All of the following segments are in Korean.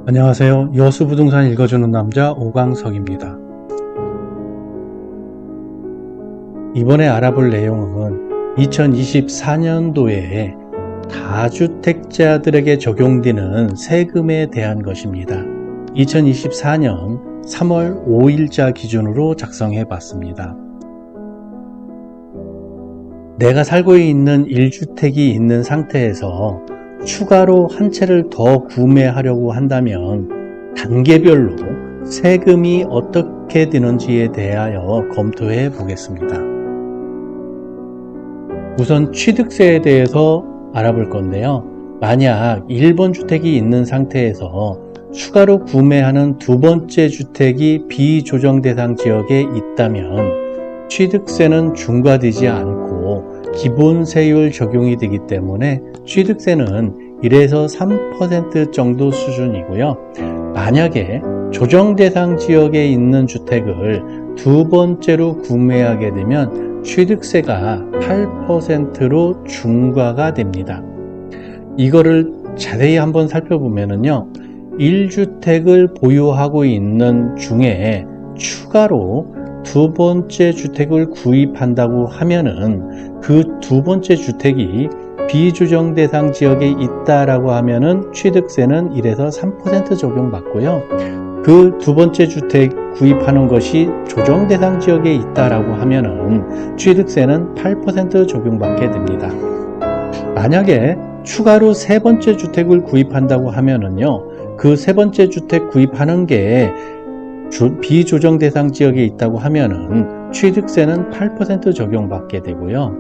안녕하세요. 여수부동산 읽어주는 남자 오광석입니다. 이번에 알아볼 내용은 2024년도에 다주택자들에게 적용되는 세금에 대한 것입니다. 2024년 3월 5일자 기준으로 작성해 봤습니다. 내가 살고 있는 1주택이 있는 상태에서 추가로 한 채를 더 구매하려고 한다면 단계별로 세금이 어떻게 되는지에 대하여 검토해 보겠습니다. 우선 취득세에 대해서 알아볼 건데요. 만약 1번 주택이 있는 상태에서 추가로 구매하는 두 번째 주택이 비조정 대상 지역에 있다면 취득세는 중과되지 않고 기본 세율 적용이 되기 때문에 취득세는 1에서 3% 정도 수준이고요. 만약에 조정 대상 지역에 있는 주택을 두 번째로 구매하게 되면 취득세가 8%로 중과가 됩니다. 이거를 자세히 한번 살펴보면요. 1주택을 보유하고 있는 중에 추가로 두 번째 주택을 구입한다고 하면은 그 두 번째 주택이 비조정 대상 지역에 있다라고 하면은 취득세는 1에서 3% 적용받고요. 그 두 번째 주택 구입하는 것이 조정 대상 지역에 있다라고 하면은 취득세는 8% 적용받게 됩니다. 만약에 추가로 세 번째 주택을 구입한다고 하면은요, 그 세 번째 주택 구입하는 게 비조정 대상 지역에 있다고 하면은 취득세는 8% 적용받게 되고요.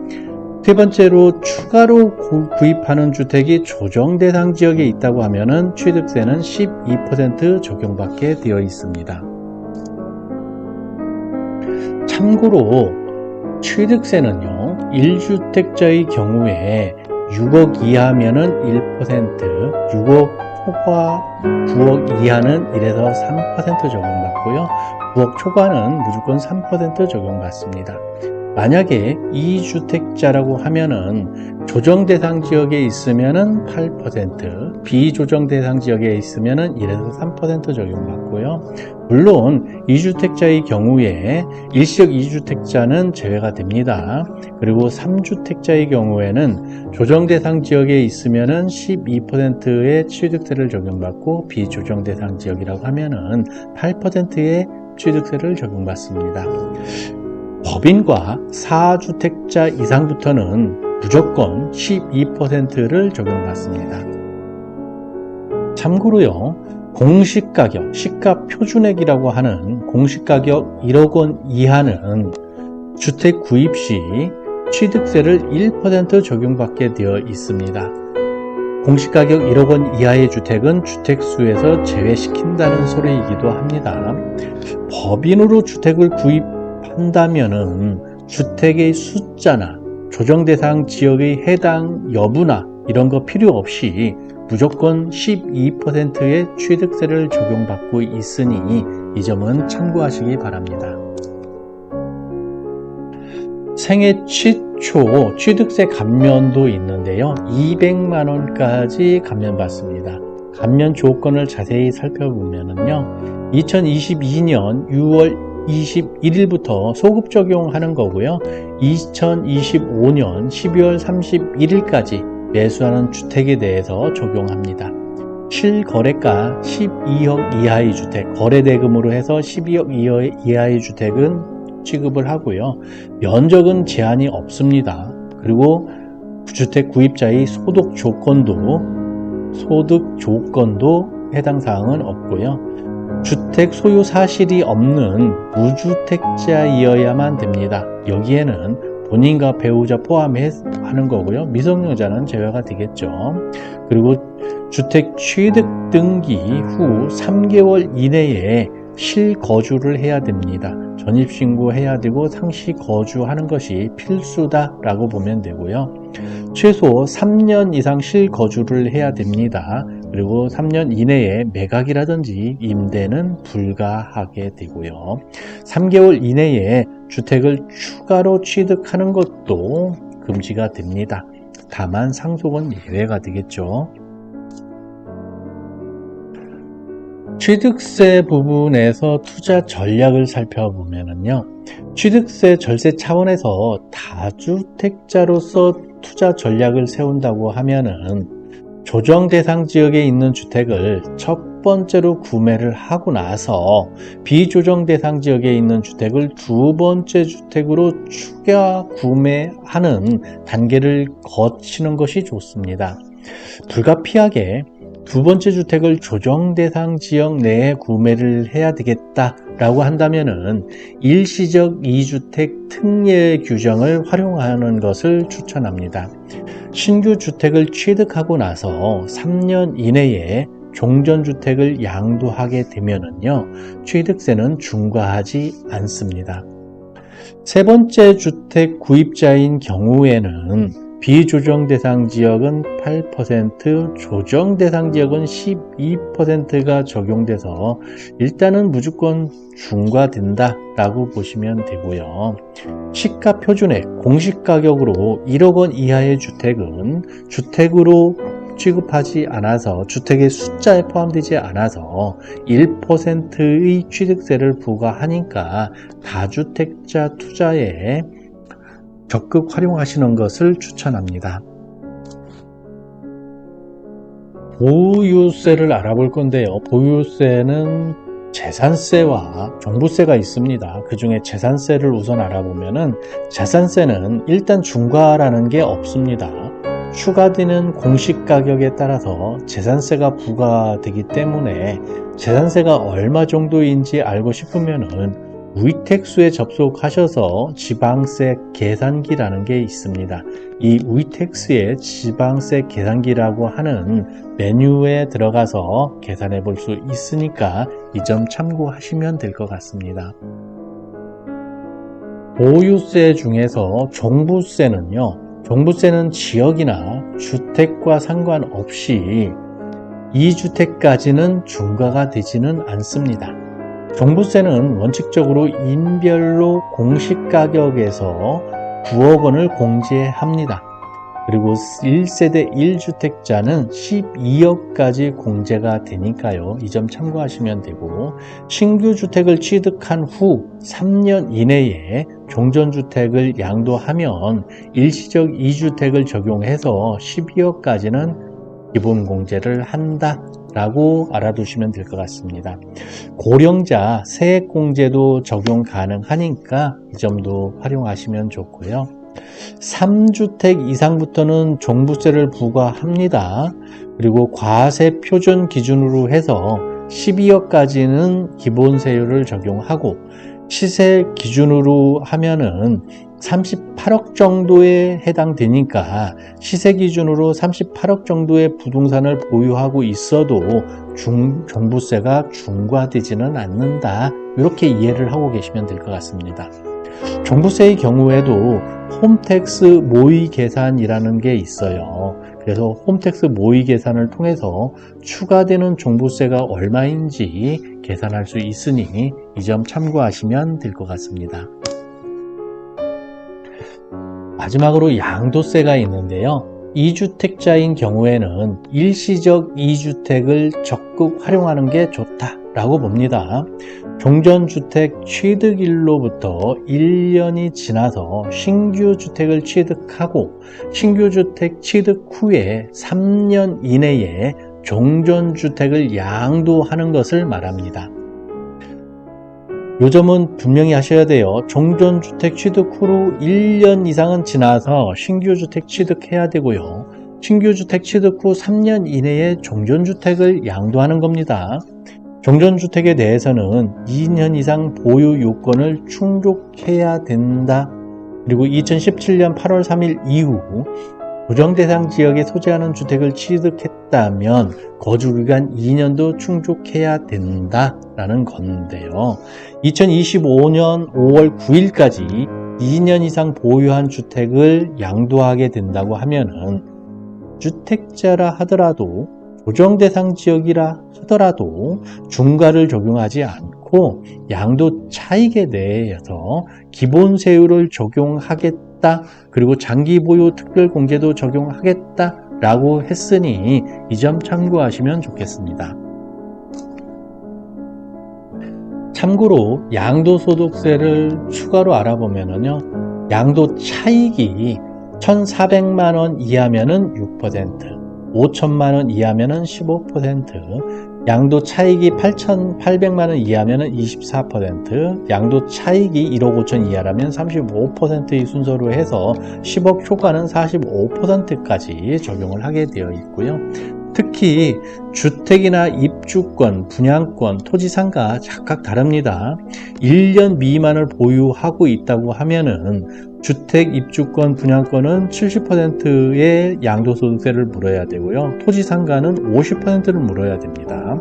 세 번째로 추가로 구입하는 주택이 조정 대상 지역에 있다고 하면은 취득세는 12% 적용받게 되어 있습니다. 참고로 취득세는요, 1주택자의 경우에 6억 이하면은 1%, 6억 초과 9억 이하는 1에서 3% 적용받고요. 9억 초과는 무조건 3% 적용받습니다. 만약에 2주택자라고 하면은 조정 대상 지역에 있으면은 8%, 비조정 대상 지역에 있으면은 1에서 3% 적용받고요. 물론 2주택자의 경우에 일시적 2주택자는 제외가 됩니다. 그리고 3주택자의 경우에는 조정 대상 지역에 있으면은 12%의 취득세를 적용받고 비조정 대상 지역이라고 하면은 8%의 취득세를 적용받습니다. 법인과 4주택자 이상부터는 무조건 12%를 적용받습니다. 참고로요, 공시가격, 시가 표준액이라고 하는 공시가격 1억 원 이하는 주택 구입 시 취득세를 1% 적용받게 되어 있습니다. 공시가격 1억 원 이하의 주택은 주택수에서 제외시킨다는 소리이기도 합니다. 법인으로 주택을 구입한다면은 주택의 숫자나 조정 대상 지역의 해당 여부나 이런 거 필요 없이 무조건 12%의 취득세를 적용받고 있으니 이 점은 참고하시기 바랍니다. 생애 최초 취득세 감면도 있는데요. 200만 원까지 감면받습니다. 감면 조건을 자세히 살펴보면요. 2022년 6월 21일부터 소급 적용하는 거고요. 2025년 12월 31일까지 매수하는 주택에 대해서 적용합니다. 실거래가 12억 이하의 주택, 거래대금으로 해서 12억 이하의 주택은 취급을 하고요. 면적은 제한이 없습니다. 그리고 주택 구입자의 소득 조건도 해당 사항은 없고요. 주택 소유 사실이 없는 무주택자이어야만 됩니다. 여기에는 본인과 배우자 포함하는 거고요. 미성년자는 제외가 되겠죠. 그리고 주택 취득 등기 후 3개월 이내에 실거주를 해야 됩니다. 전입신고해야 되고 상시 거주하는 것이 필수다라고 보면 되고요. 최소 3년 이상 실거주를 해야 됩니다. 그리고 3년 이내에 매각이라든지 임대는 불가하게 되고요. 3개월 이내에 주택을 추가로 취득하는 것도 금지가 됩니다. 다만 상속은 예외가 되겠죠. 취득세 부분에서 투자 전략을 살펴보면요. 취득세 절세 차원에서 다주택자로서 투자 전략을 세운다고 하면은 조정 대상 지역에 있는 주택을 첫 번째로 구매를 하고 나서 비조정 대상 지역에 있는 주택을 두 번째 주택으로 추가 구매하는 단계를 거치는 것이 좋습니다. 불가피하게 두 번째 주택을 조정 대상 지역 내에 구매를 해야 되겠다라고 한다면은 일시적 2주택 특례 규정을 활용하는 것을 추천합니다. 신규 주택을 취득하고 나서 3년 이내에 종전주택을 양도하게 되면은요, 취득세는 중과하지 않습니다. 세 번째 주택 구입자인 경우에는 비조정 대상 지역은 8%, 조정 대상 지역은 12%가 적용돼서 일단은 무조건 중과된다라고 보시면 되고요. 시가 표준액 공시가격으로 1억 원 이하의 주택은 주택으로 취급하지 않아서 주택의 숫자에 포함되지 않아서 1%의 취득세를 부과하니까 다주택자 투자에 적극 활용하시는 것을 추천합니다. 보유세를 알아볼 건데요. 보유세는 재산세와 종부세가 있습니다. 그 중에 재산세를 우선 알아보면은 재산세는 일단 중과라는 게 없습니다. 추가되는 공시가격에 따라서 재산세가 부과되기 때문에 재산세가 얼마 정도인지 알고 싶으면은 위택수에 접속하셔서 지방세 계산기라는 게 있습니다. 이 위택스의 지방세 계산기라고 하는 메뉴에 들어가서 계산해 볼 수 있으니까 이 점 참고하시면 될 것 같습니다. 보유세 중에서 종부세는요, 종부세는 지역이나 주택과 상관없이 2주택까지는 중과가 되지는 않습니다. 종부세는 원칙적으로 인별로 공시가격에서 9억 원을 공제합니다. 그리고 1세대 1주택자는 12억까지 공제가 되니까요. 이 점 참고하시면 되고, 신규 주택을 취득한 후 3년 이내에 종전주택을 양도하면 일시적 2주택을 적용해서 12억까지는 기본 공제를 한다라고 알아두시면 될 것 같습니다. 고령자 세액공제도 적용 가능하니까 이 점도 활용하시면 좋고요. 3주택 이상부터는 종부세를 부과합니다. 그리고 과세 표준 기준으로 해서 12억까지는 기본세율을 적용하고 시세 기준으로 하면은 38억 정도에 해당되니까 시세 기준으로 38억 정도의 부동산을 보유하고 있어도 종부세가 중과되지는 않는다. 이렇게 이해를 하고 계시면 될 것 같습니다. 종부세의 경우에도 홈택스 모의 계산이라는 게 있어요. 그래서 홈택스 모의 계산을 통해서 추가되는 종부세가 얼마인지 계산할 수 있으니 이 점 참고하시면 될 것 같습니다. 마지막으로 양도세가 있는데요. 2주택자인 경우에는 일시적 2주택을 적극 활용하는 게 좋다라고 봅니다. 종전주택 취득일로부터 1년이 지나서 신규 주택을 취득하고 신규 주택 취득 후에 3년 이내에 종전주택을 양도하는 것을 말합니다. 요 점은 분명히 하셔야 돼요. 종전주택 취득 후로 1년 이상은 지나서 신규주택 취득해야 되고요. 신규주택 취득 후 3년 이내에 종전주택을 양도하는 겁니다. 종전주택에 대해서는 2년 이상 보유 요건을 충족해야 된다. 그리고 2017년 8월 3일 이후 조정대상 지역에 소재하는 주택을 취득했다면 거주기간 2년도 충족해야 된다라는 건데요. 2025년 5월 9일까지 2년 이상 보유한 주택을 양도하게 된다고 하면은 주택자라 하더라도 조정대상 지역이라 하더라도 중과를 적용하지 않고 양도 차익에 대해서 기본세율을 적용하겠다. 그리고 장기보유 특별공제도 적용하겠다라고 했으니 이 점 참고하시면 좋겠습니다. 참고로 양도소득세를 추가로 알아보면요, 양도 차익이 1,400만원 이하면은 6%, 5천만원 이하면은 15%, 양도 차익이 8,800만원 이하면은 24%, 양도 차익이 1억 5천 이하라면 35%의 순서로 해서 10억 초과는 45%까지 적용을 하게 되어 있고요. 특히 주택이나 입주권, 분양권, 토지상가 각각 다릅니다. 1년 미만을 보유하고 있다고 하면은 주택, 입주권, 분양권은 70%의 양도소득세를 물어야 되고요. 토지상가는 50%를 물어야 됩니다.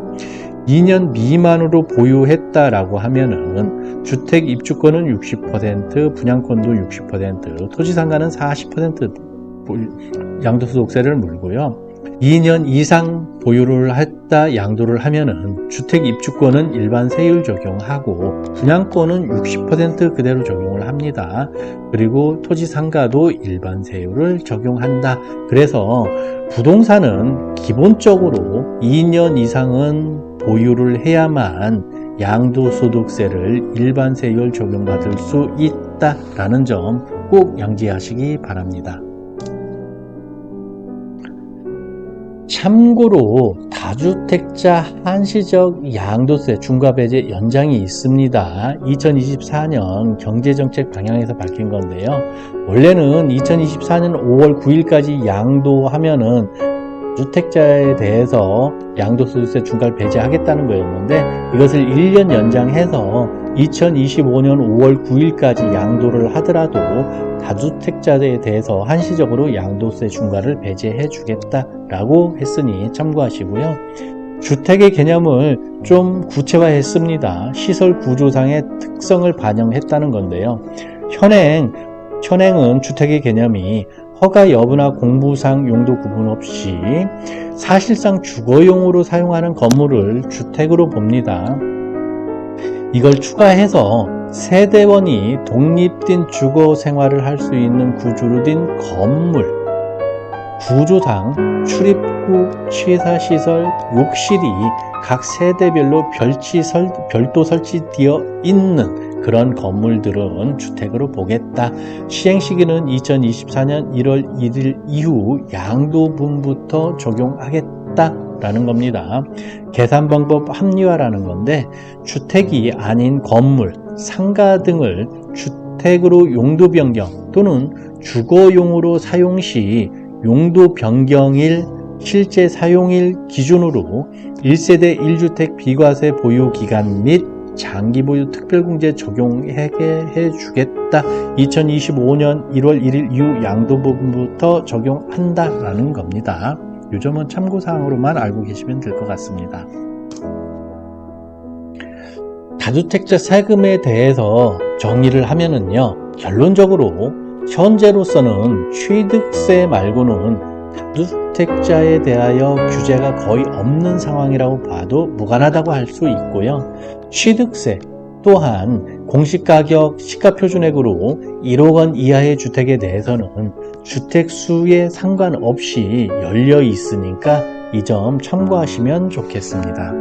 2년 미만으로 보유했다라고 하면은 주택, 입주권은 60%, 분양권도 60%, 토지상가는 40% 양도소득세를 물고요. 2년 이상 보유를 했다 양도를 하면은 주택 입주권은 일반 세율 적용하고 분양권은 60% 그대로 적용을 합니다. 그리고 토지 상가도 일반 세율을 적용한다. 그래서 부동산은 기본적으로 2년 이상은 보유를 해야만 양도소득세를 일반 세율 적용받을 수 있다라는 점 꼭 양지하시기 바랍니다. 참고로 다주택자 한시적 양도세 중과배제 연장이 있습니다. 2024년 경제정책 방향에서 밝힌 건데요. 원래는 2024년 5월 9일까지 양도하면은 주택자에 대해서 양도소득세 중과를 배제하겠다는 거였는데 이것을 1년 연장해서 2025년 5월 9일까지 양도를 하더라도 다주택자에 대해서 한시적으로 양도세 중과를 배제해 주겠다라고 했으니 참고하시고요. 주택의 개념을 좀 구체화했습니다. 시설 구조상의 특성을 반영했다는 건데요. 현행은 주택의 개념이 허가 여부나 공부상 용도 구분 없이 사실상 주거용으로 사용하는 건물을 주택으로 봅니다. 이걸 추가해서 세대원이 독립된 주거 생활을 할 수 있는 구조로 된 건물, 구조상 출입구, 취사시설, 욕실이 각 세대별로 별도 설치되어 있는 그런 건물들은 주택으로 보겠다. 시행시기는 2024년 1월 1일 이후 양도분부터 적용하겠다라는 겁니다. 계산 방법 합리화라는 건데 주택이 아닌 건물, 상가 등을 주택으로 용도 변경 또는 주거용으로 사용 시 용도 변경일 실제 사용일 기준으로 1세대 1주택 비과세 보유 기간 및 장기 보유 특별공제 적용해 주겠다. 2025년 1월 1일 이후 양도부분부터 적용한다라는 겁니다. 이 점은 참고사항으로만 알고 계시면 될 것 같습니다. 다주택자 세금에 대해서 정의를 하면은요, 결론적으로 현재로서는 취득세 말고는 다주택자에 대하여 규제가 거의 없는 상황이라고 봐도 무관하다고 할 수 있고요. 취득세 또한 공시가격 시가표준액으로 1억 원 이하의 주택에 대해서는 주택수에 상관없이 열려 있으니까 이 점 참고하시면 좋겠습니다.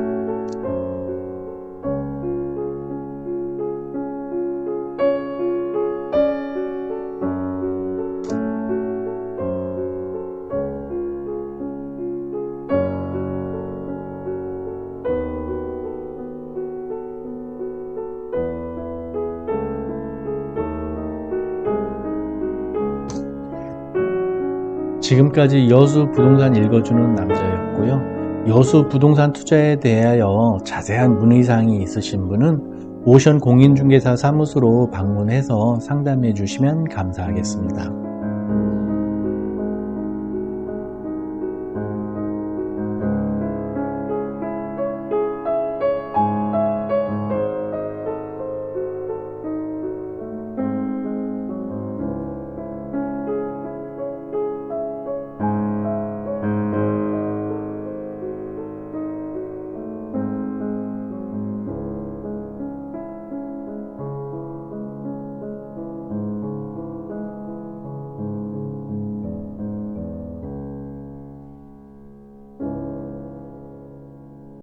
지금까지 여수 부동산 읽어주는 남자였고요. 여수 부동산 투자에 대하여 자세한 문의사항이 있으신 분은 오션 공인중개사 사무소로 방문해서 상담해 주시면 감사하겠습니다.